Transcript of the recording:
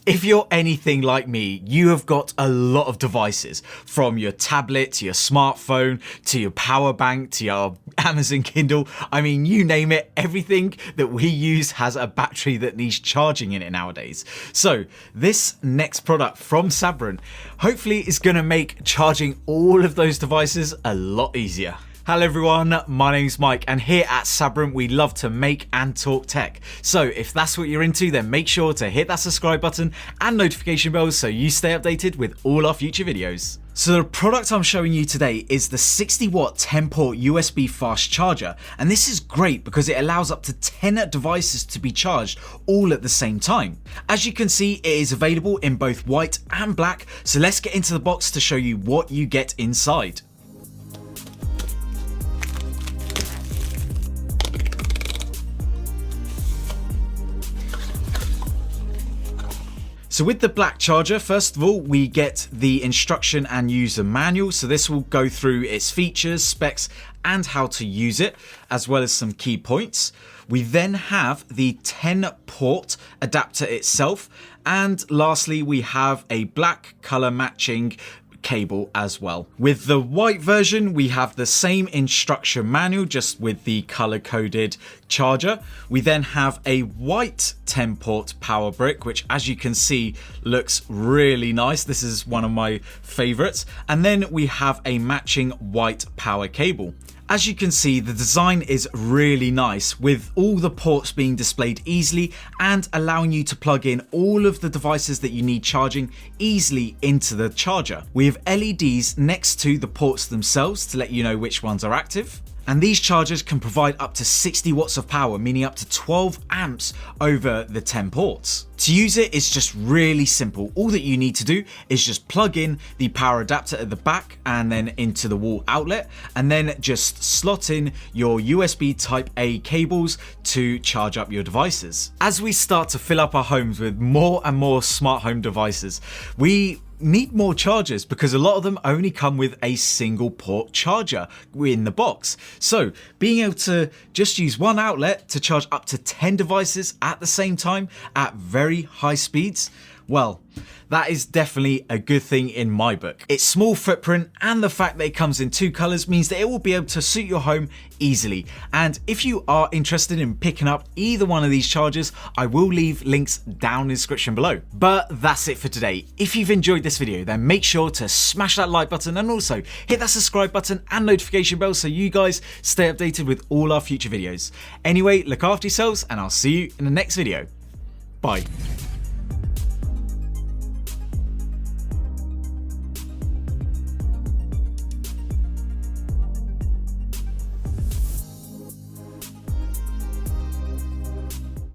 If you're anything like me, you have got a lot of devices, from your tablet to your smartphone to your power bank to your Amazon Kindle. I mean, you name it, everything that we use has a battery that needs charging in it nowadays. So this next product from SABRENT hopefully is going to make charging all of those devices a lot easier. Hello everyone, my name's Mike, and here at SABRENT we love to make and talk tech. So if that's what you're into, then make sure to hit that subscribe button and notification bell so you stay updated with all our future videos. So the product I'm showing you today is the 60-watt 10-port USB fast charger, and this is great because it allows up to 10 devices to be charged all at the same time. As you can see, it is available in both white and black, so let's get into the box to show you what you get inside. So with the black charger, first of all, we get the instruction and user manual. So this will go through its features, specs, and how to use it, as well as some key points. We then have the 10-port adapter itself. And lastly, we have a black color matching cable as well. With the white version, we have the same instruction manual, just with the color-coded charger. We then have a white 10-port power brick, which as you can see looks really nice. This is one of my favorites. And then we have a matching white power cable. As you can see, the design is really nice, with all the ports being displayed easily and allowing you to plug in all of the devices that you need charging easily into the charger. We have LEDs next to the ports themselves to let you know which ones are active. And these chargers can provide up to 60 watts of power, meaning up to 12 amps over the 10 ports. To use it is just really simple. All that you need to do is just plug in the power adapter at the back and then into the wall outlet, and then just slot in your USB Type A cables to charge up your devices. As we start to fill up our homes with more and more smart home devices, we need more chargers because a lot of them only come with a single port charger in the box. So being able to just use one outlet to charge up to 10 devices at the same time at very high speeds, well, that is definitely a good thing in my book. Its small footprint and the fact that it comes in 2 colors means that it will be able to suit your home easily. And if you are interested in picking up either one of these chargers, I will leave links down in the description below. But that's it for today. If you've enjoyed this video, then make sure to smash that like button and also hit that subscribe button and notification bell so you guys stay updated with all our future videos. Anyway, look after yourselves and I'll see you in the next video. Bye.